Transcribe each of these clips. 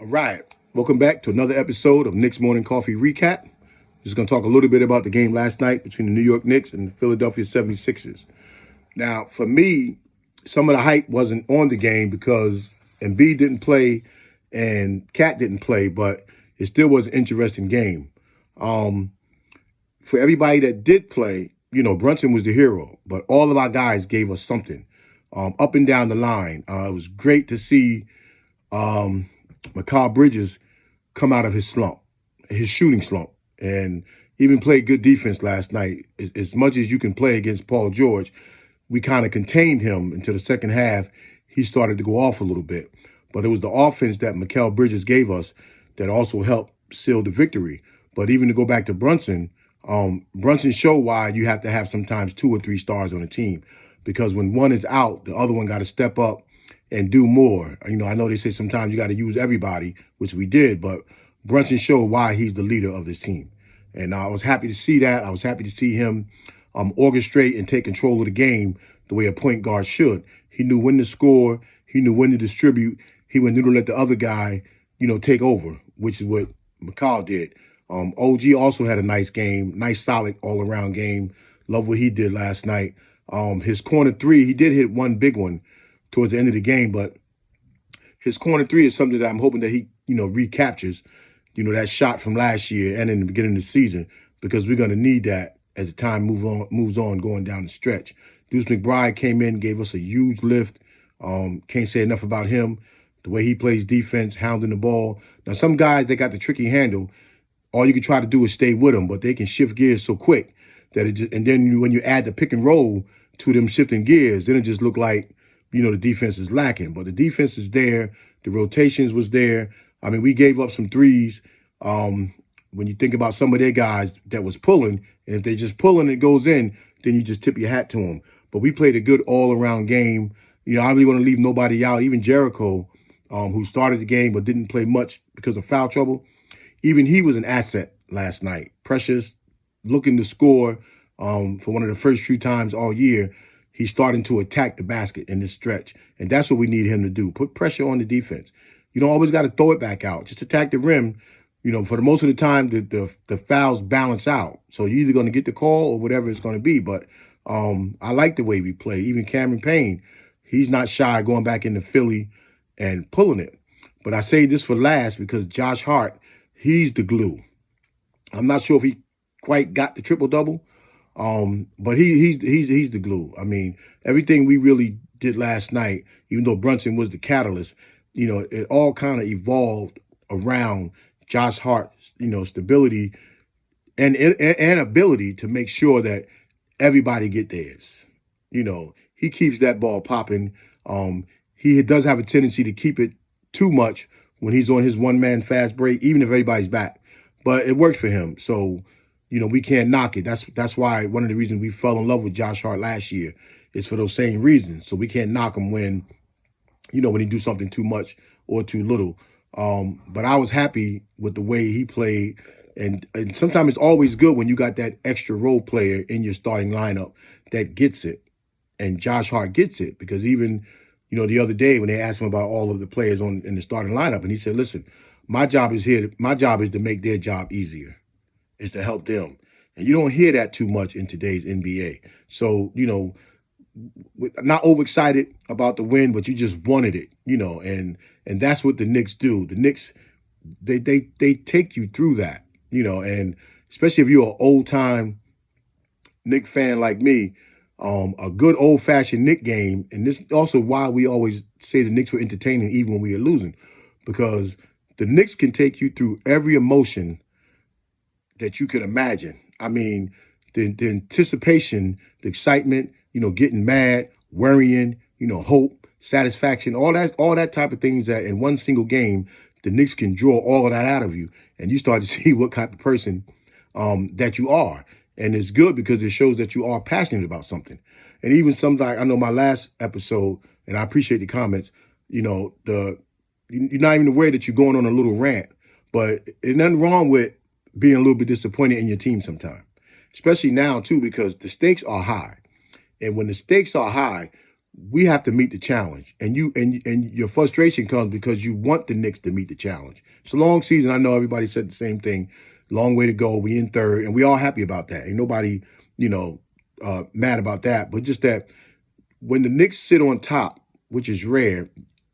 All right. Welcome back to another episode of Knicks Morning Coffee Recap. Just going to talk a little bit about the game last night between the New York Knicks and the Philadelphia 76ers. Now, for me, some of the hype wasn't on the game because Embiid didn't play and Cat didn't play, but it still was an interesting game. Um, for everybody that did play, Brunson was the hero, but all of our guys gave us something up and down the line. It was great to see um, Mikal Bridges come out of his slump, his shooting slump, and even played good defense last night. As much as you can play against Paul George, we kind of contained him until the second half. He started to go off a little bit. But it was the offense that Mikal Bridges gave us that also helped seal the victory. But even to go back to Brunson, Brunson showed why you have to have sometimes 2 or 3 stars on a team. Because when one is out, the other one got to step up and do more. I know they say sometimes you got to use everybody, which we did, but Brunson showed why he's the leader of this team. And I was happy to see that. I was happy to see him orchestrate and take control of the game the way a point guard should. He knew when to score. He knew when to distribute. He knew to let the other guy, take over, which is what McCall did. OG also had a nice game, nice solid all-around game. Love what he did last night. His corner three, he did hit one big one towards the end of the game, but his corner three is something that I'm hoping that he, recaptures, that shot from last year and in the beginning of the season, because we're going to need that as the time moves on going down the stretch. Deuce McBride came in, gave us a huge lift. Can't say enough about him. The way he plays defense, hounding the ball. Now, some guys, they got the tricky handle. All you can try to do is stay with them, but they can shift gears so quick that and then when you add the pick and roll to them shifting gears, then it just looked like, the defense is lacking. But the defense is there. The rotations was there. I mean, we gave up some threes. When you think about some of their guys that was pulling, and if they just pulling and it goes in, then you just tip your hat to them. But we played a good all-around game. I really want to leave nobody out. Even Jericho, who started the game but didn't play much because of foul trouble, even he was an asset last night. Precious, looking to score for one of the first few times all year. He's starting to attack the basket in this stretch. And that's what we need him to do. Put pressure on the defense. You don't always got to throw it back out. Just attack the rim. For the most of the time, the fouls balance out. So you're either going to get the call or whatever it's going to be. But I like the way we play. Even Cameron Payne, he's not shy going back into Philly and pulling it. But I say this for last because Josh Hart, he's the glue. I'm not sure if he quite got the triple-double, but he's the glue. I mean, everything we really did last night, even though Brunson was the catalyst, it all kind of evolved around Josh Hart's, stability and ability to make sure that everybody get theirs. He keeps that ball popping. He does have a tendency to keep it too much when he's on his one-man fast break, even if everybody's back. But it works for him. So, we can't knock it. That's why one of the reasons we fell in love with Josh Hart last year is for those same reasons. So we can't knock him when he do something too much or too little. But I was happy with the way he played. And sometimes it's always good when you got that extra role player in your starting lineup that gets it. And Josh Hart gets it because even, the other day when they asked him about all of the players in the starting lineup, and he said, listen, my job is to make their job easier, is to help them. And you don't hear that too much in today's NBA. So, not overexcited about the win, but you just wanted it, and that's what the Knicks do. The Knicks, they take you through that, and especially if you're an old-time Knicks fan like me, a good old-fashioned Knicks game, and this is also why we always say the Knicks were entertaining even when we were losing, because the Knicks can take you through every emotion that you could imagine. I mean, the anticipation, the excitement, getting mad, worrying, hope, satisfaction, all that type of things that in one single game, the Knicks can draw all of that out of you. And you start to see what type of person that you are. And it's good because it shows that you are passionate about something. And even sometimes, I know my last episode, and I appreciate the comments, you're not even aware that you're going on a little rant, but there's nothing wrong with being a little bit disappointed in your team sometimes, especially now too, because the stakes are high. And when the stakes are high, we have to meet the challenge. And your frustration comes because you want the Knicks to meet the challenge. It's a long season. I know everybody said the same thing. Long way to go. We in third, and we all happy about that. Ain't nobody, mad about that. But just that when the Knicks sit on top, which is rare,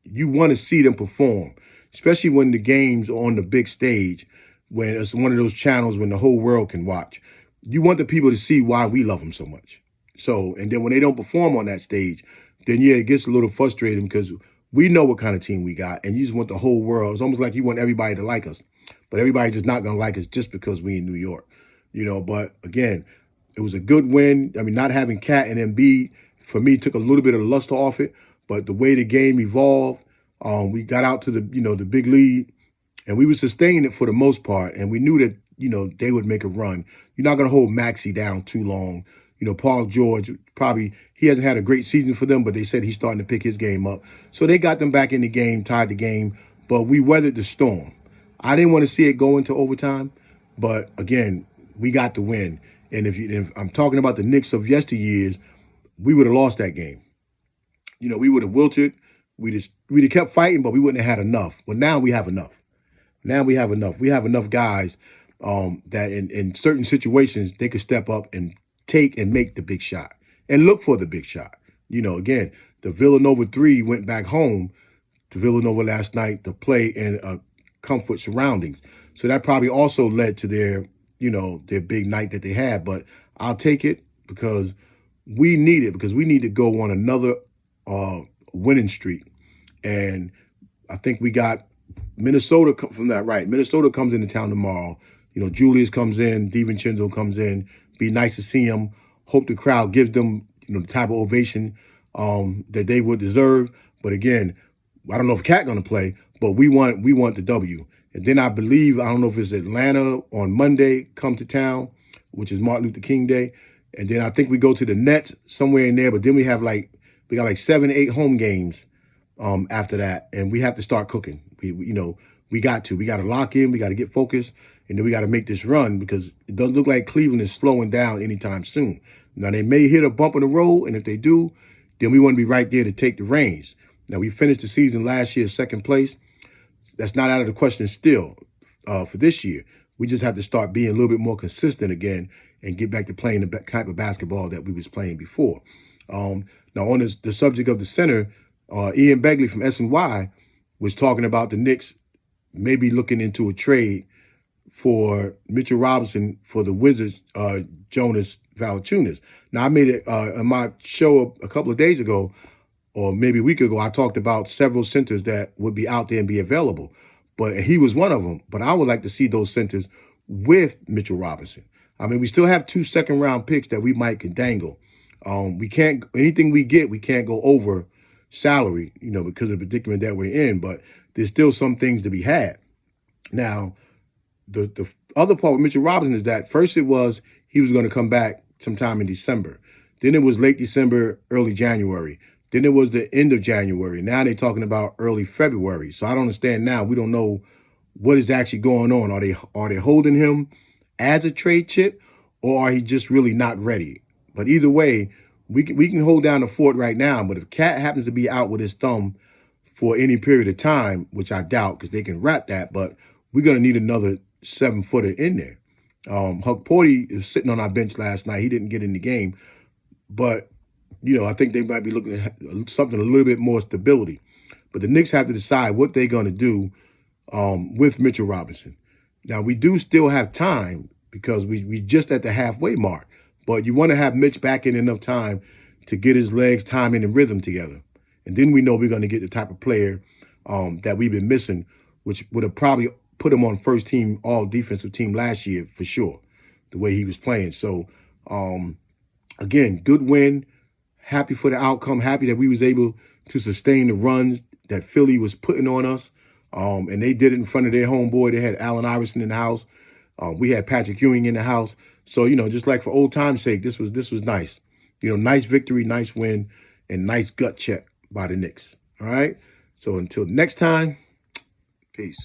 you want to see them perform, especially when the game's on the big stage, when it's one of those channels when the whole world can watch. You want the people to see why we love them so much. So, and then when they don't perform on that stage, then yeah, it gets a little frustrating because we know what kind of team we got, and you just want the whole world. It's almost like you want everybody to like us, but everybody's just not gonna like us just because we in New York, But again, it was a good win. I mean, not having Cat and Embiid for me took a little bit of the luster off it, but the way the game evolved, we got out to the big lead, and we were sustaining it for the most part, and we knew that they would make a run. You're not going to hold Maxey down too long. Paul George probably he hasn't had a great season for them, but they said he's starting to pick his game up. So they got them back in the game, tied the game, but we weathered the storm. I didn't want to see it go into overtime, but again, we got the win. And if I'm talking about the Knicks of yesteryears, we would have lost that game. We would have wilted. We'd have kept fighting, but we wouldn't have had enough. But now we have enough. Now we have enough. We have enough guys that in certain situations they could step up and take and make the big shot and look for the big shot. Again, the Villanova 3 went back home to Villanova last night to play in comfort surroundings. So that probably also led to their big night that they had. But I'll take it because we need it, because we need to go on another winning streak. And I think we got Minnesota from that, right? Minnesota comes into town tomorrow. Julius comes in, DiVincenzo comes in. Be nice to see him. Hope the crowd gives them, the type of ovation that they would deserve. But again, I don't know if Cat gonna play, but we want the W. And then I don't know if it's Atlanta on Monday come to town, which is Martin Luther King Day. And then I think we go to the Nets somewhere in there. But then we got like 7, 8 home games after that, and we have to start cooking. We got to lock in. We got to get focused, and then we got to make this run because it doesn't look like Cleveland is slowing down anytime soon. Now they may hit a bump in the road, and if they do, then we want to be right there to take the reins. Now we finished the season last year second place. That's not out of the question still for this year. We just have to start being a little bit more consistent again and get back to playing the type of basketball that we was playing before. Now on the subject of the center, Ian Begley from SNY was talking about the Knicks maybe looking into a trade for Mitchell Robinson for the Wizards, Jonas Valanciunas. Now, I made it on my show a couple of days ago, or maybe a week ago, I talked about several centers that would be out there and be available. But he was one of them. But I would like to see those centers with Mitchell Robinson. I mean, we still have 2 second-round picks that we might can dangle. We can't, anything we get, we can't go over salary, because of the predicament that we're in. But there's still some things to be had. Now, the other part with Mitchell Robinson is that first he was going to come back sometime in December. Then it was late December, early January. Then it was the end of January. Now they're talking about early February. So I don't understand now. We don't know what is actually going on. Are they holding him as a trade chip, or are he just really not ready? But either way, we can hold down the fort right now. But if Cat happens to be out with his thumb for any period of time, which I doubt because they can wrap that, but we're going to need another 7-footer in there. Huck Porty is sitting on our bench last night. He didn't get in the game. But, I think they might be looking at something a little bit more stability. But the Knicks have to decide what they're going to do with Mitchell Robinson. Now, we do still have time because we just at the halfway mark. But you want to have Mitch back in enough time to get his legs, timing, and rhythm together. And then we know we're going to get the type of player that we've been missing, which would have probably put him on first team, all defensive team last year for sure, the way he was playing. So, again, good win. Happy for the outcome. Happy that we was able to sustain the runs that Philly was putting on us. And they did it in front of their homeboy. They had Allen Iverson in the house. We had Patrick Ewing in the house. So, just like for old time's sake, this was nice. Nice victory, nice win, and nice gut check by the Knicks. All right? So until next time, peace.